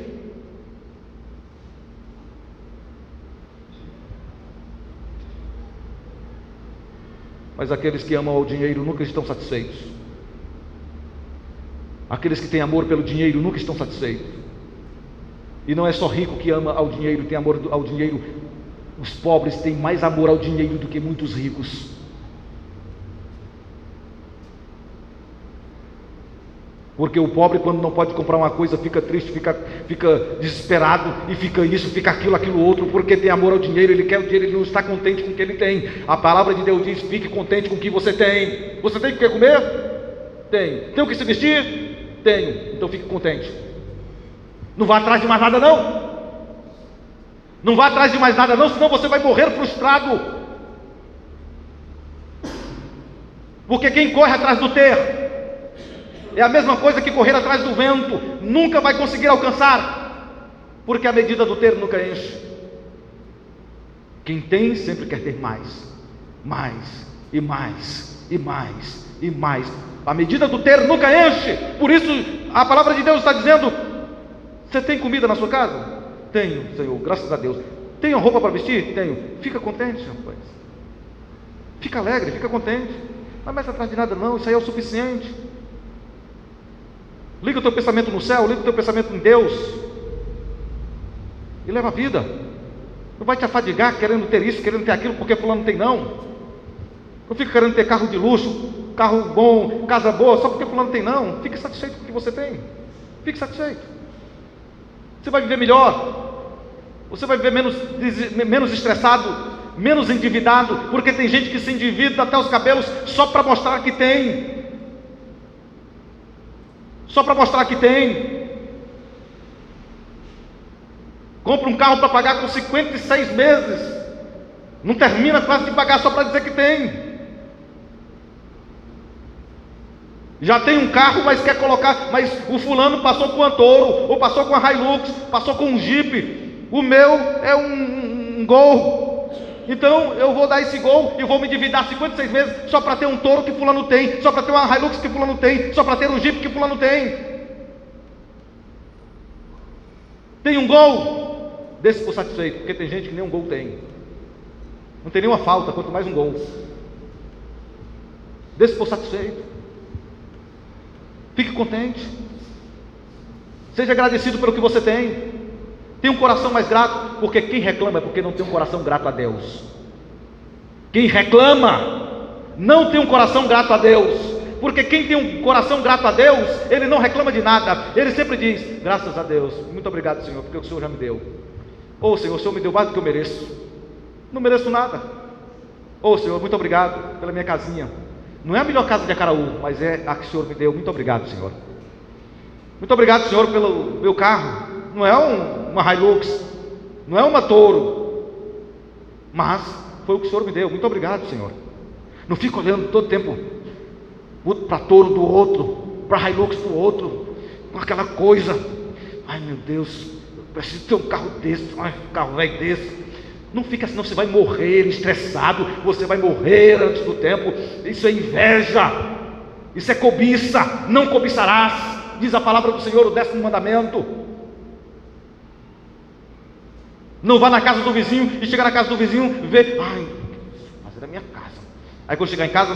Mas aqueles que amam o dinheiro nunca estão satisfeitos. Aqueles que têm amor pelo dinheiro nunca estão satisfeitos. E não é só rico que ama ao dinheiro, tem amor ao dinheiro. Os pobres têm mais amor ao dinheiro do que muitos ricos. Porque o pobre, quando não pode comprar uma coisa, fica triste, fica desesperado, e fica isso, fica aquilo outro, porque tem amor ao dinheiro, ele quer o dinheiro, ele não está contente com o que ele tem. A palavra de Deus diz, fique contente com o que você tem. Você tem o que comer? Tem. Tem o que se vestir? Tenho. Então fique contente. Não vá atrás de mais nada não. Não vá atrás de mais nada não, senão você vai morrer frustrado. Porque quem corre atrás do ter é a mesma coisa que correr atrás do vento, nunca vai conseguir alcançar, porque a medida do ter nunca enche. Quem tem sempre quer ter mais, e mais, e mais, e mais. A medida do ter nunca enche. Por isso a palavra de Deus está dizendo, você tem comida na sua casa? Tenho, Senhor, graças a Deus. Tenho roupa para vestir? Tenho. Fica contente, rapaz. Fica alegre, fica contente. Não vai mais atrás de nada não, isso aí é o suficiente. Liga o teu pensamento no céu, liga o teu pensamento em Deus, e leva a vida. Não vai te afadigar querendo ter isso, querendo ter aquilo, porque fulano tem não. Não fica querendo ter carro de luxo, carro bom, casa boa, só porque fulano tem não. Fique satisfeito com o que você tem. Fique satisfeito. Você vai viver melhor. Você vai viver menos estressado, menos endividado, porque tem gente que se endivida até os cabelos só para mostrar que tem. Só para mostrar que tem. Compra um carro para pagar com 56 meses. Não termina quase de pagar só para dizer que tem. Já tem um carro, mas quer colocar. Mas o fulano passou com a Toro, ou passou com a Hilux, passou com um Jeep. O meu é um Gol. Então eu vou dar esse Gol e vou me endividar 56 vezes só para ter um Toro que fulano tem, só para ter uma Hilux que fulano tem, só para ter um Jeep que fulano tem. Tem um Gol, desse por satisfeito, porque tem gente que nem um Gol tem. Não tem nenhuma falta, quanto mais um Gol. Desse por satisfeito. Fique contente. Seja agradecido pelo que você tem. Tenha um coração mais grato, porque quem reclama é porque não tem um coração grato a Deus. Quem reclama não tem um coração grato a Deus, porque quem tem um coração grato a Deus, ele não reclama de nada, ele sempre diz, graças a Deus, muito obrigado Senhor, porque o Senhor já me deu. Ô Senhor, o Senhor me deu mais do que eu mereço. Não mereço nada. Ô Senhor, muito obrigado pela minha casinha. Não é a melhor casa de Acaraú, mas é a que o Senhor me deu. Muito obrigado Senhor. Muito obrigado Senhor pelo meu carro. Não é uma Hilux, não é uma Toro, mas foi o que o Senhor me deu. Muito obrigado Senhor. Não fico olhando todo tempo para Toro do outro, para Hilux do outro, com aquela coisa, ai meu Deus, eu preciso ter um carro desse, um carro velho desse, Não fica, senão você vai morrer estressado, você vai morrer antes do tempo. Isso é inveja, isso é cobiça. Não cobiçarás, diz a palavra do Senhor, o 10º mandamento. Não vá na casa do vizinho e chega na casa do vizinho e vê, mas era minha casa. Aí quando chegar em casa,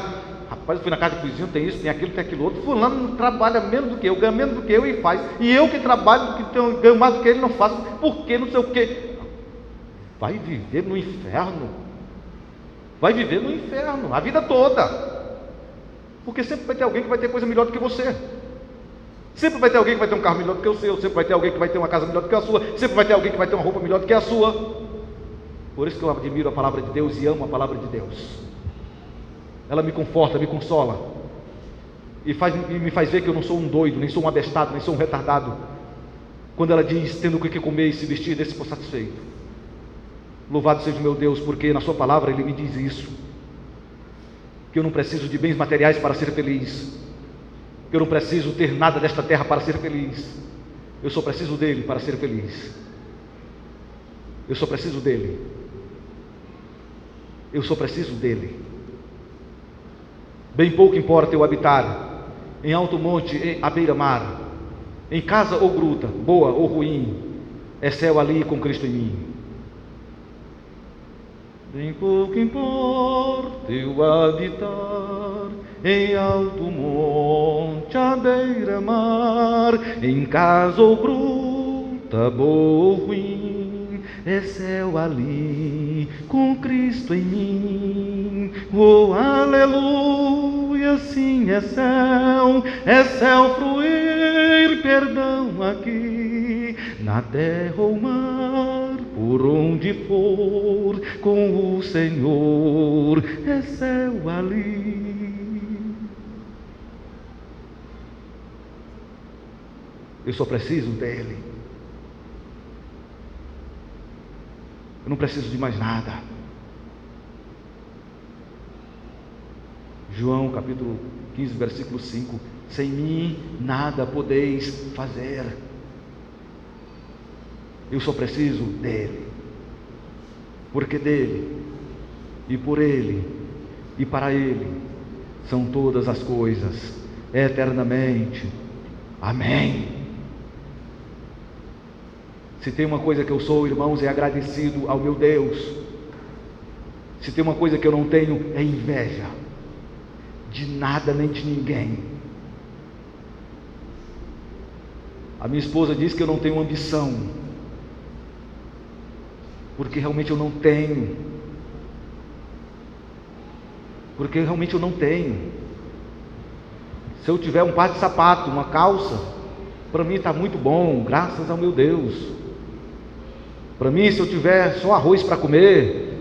rapaz, eu fui na casa do vizinho, tem isso, tem aquilo outro. Fulano trabalha menos do que eu, ganha menos do que eu e faz. E eu que trabalho, ganho mais do que ele, não faço. Por quê? Não sei o quê. Vai viver no inferno. Vai viver no inferno a vida toda. Porque sempre vai ter alguém que vai ter coisa melhor do que você. Sempre vai ter alguém que vai ter um carro melhor do que o seu. Sempre vai ter alguém que vai ter uma casa melhor do que a sua. Sempre vai ter alguém que vai ter uma roupa melhor do que a sua. Por isso que eu admiro a palavra de Deus e amo a palavra de Deus. Ela me conforta, me consola e me faz ver que eu não sou um doido, nem sou um abestado, nem sou um retardado. Quando ela diz, tendo o que comer e se vestir, desse por satisfeito. Louvado seja o meu Deus, porque na sua palavra Ele me diz isso, que eu não preciso de bens materiais para ser feliz, que eu não preciso ter nada desta terra para ser feliz. Eu só preciso dEle para ser feliz. Eu só preciso dEle. Eu só preciso dEle. Bem pouco importa eu habitar em alto monte, à beira-mar, em casa ou gruta, boa ou ruim, é céu ali com Cristo em mim. Bem pouco importa eu habitar em alto monte, à beira-mar, em casa ou gruta, boa ou ruim, é céu ali com Cristo em mim. Oh, aleluia, sim, é céu fluir, perdão aqui, na terra ou mar, por onde for, com o Senhor, é céu ali. Eu só preciso dEle. Eu não preciso de mais nada. João capítulo 15, versículo 5: sem mim nada podeis fazer. Eu só preciso dEle, porque dEle, e por Ele, e para Ele, são todas as coisas, eternamente. Amém. Se tem uma coisa que eu sou, irmãos, é agradecido ao meu Deus. Se tem uma coisa que eu não tenho, é inveja de nada nem de ninguém. A minha esposa diz que eu não tenho ambição, porque realmente eu não tenho. Porque realmente eu não tenho. Se eu tiver um par de sapato, uma calça, para mim está muito bom, graças ao meu Deus. Para mim, se eu tiver só arroz para comer,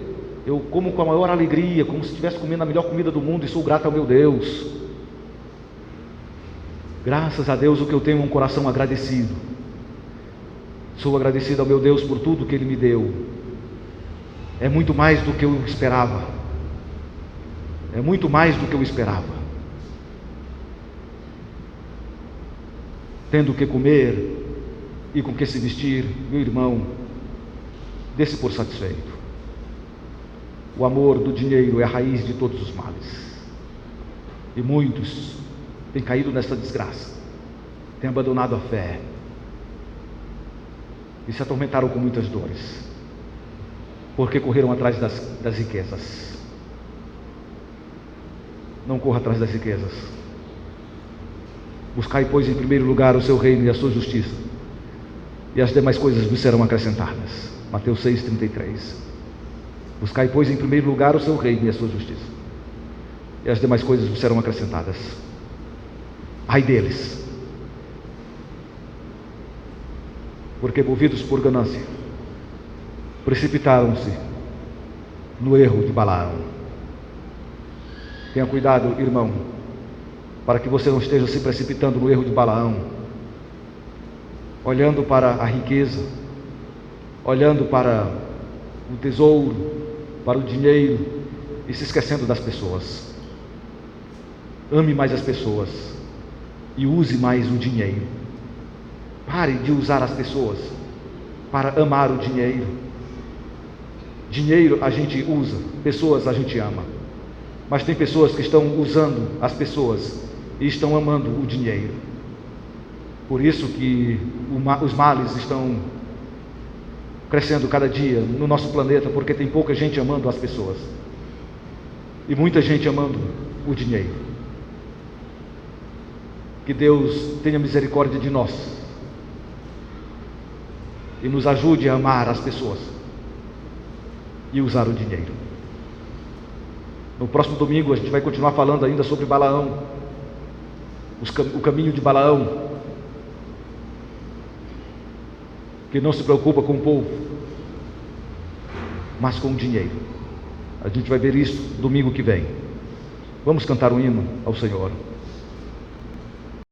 eu como com a maior alegria, como se estivesse comendo a melhor comida do mundo, e sou grato ao meu Deus. Graças a Deus, o que eu tenho é um coração agradecido. Sou agradecido ao meu Deus por tudo que Ele me deu. É muito mais do que eu esperava. É muito mais do que eu esperava. Tendo o que comer e com o que se vestir, meu irmão, dê-se por satisfeito. O amor do dinheiro é a raiz de todos os males. E muitos têm caído nesta desgraça, têm abandonado a fé e se atormentaram com muitas dores, porque correram atrás das riquezas. Não corra atrás das riquezas. Buscai, pois, em primeiro lugar o seu reino e a sua justiça, e as demais coisas vos serão acrescentadas. Mateus 6,33. Buscai, pois, em primeiro lugar o seu reino e a sua justiça, e as demais coisas vos serão acrescentadas. Ai deles, porque movidos por ganância, precipitaram-se no erro de Balaão. Tenha cuidado, irmão, para que você não esteja se precipitando no erro de Balaão, olhando para a riqueza, olhando para o tesouro, para o dinheiro, e se esquecendo das pessoas. Ame mais as pessoas e use mais o dinheiro. Pare de usar as pessoas para amar o dinheiro. Dinheiro a gente usa, pessoas a gente ama. Mas tem pessoas que estão usando as pessoas e estão amando o dinheiro. Por isso que os males estão crescendo cada dia no nosso planeta, porque tem pouca gente amando as pessoas e muita gente amando o dinheiro. Que Deus tenha misericórdia de nós e nos ajude a amar as pessoas e usar o dinheiro. No próximo domingo a gente vai continuar falando ainda sobre Balaão, o caminho de Balaão, que não se preocupa com o povo, mas com o dinheiro. A gente vai ver isso domingo que vem. Vamos cantar um hino ao Senhor.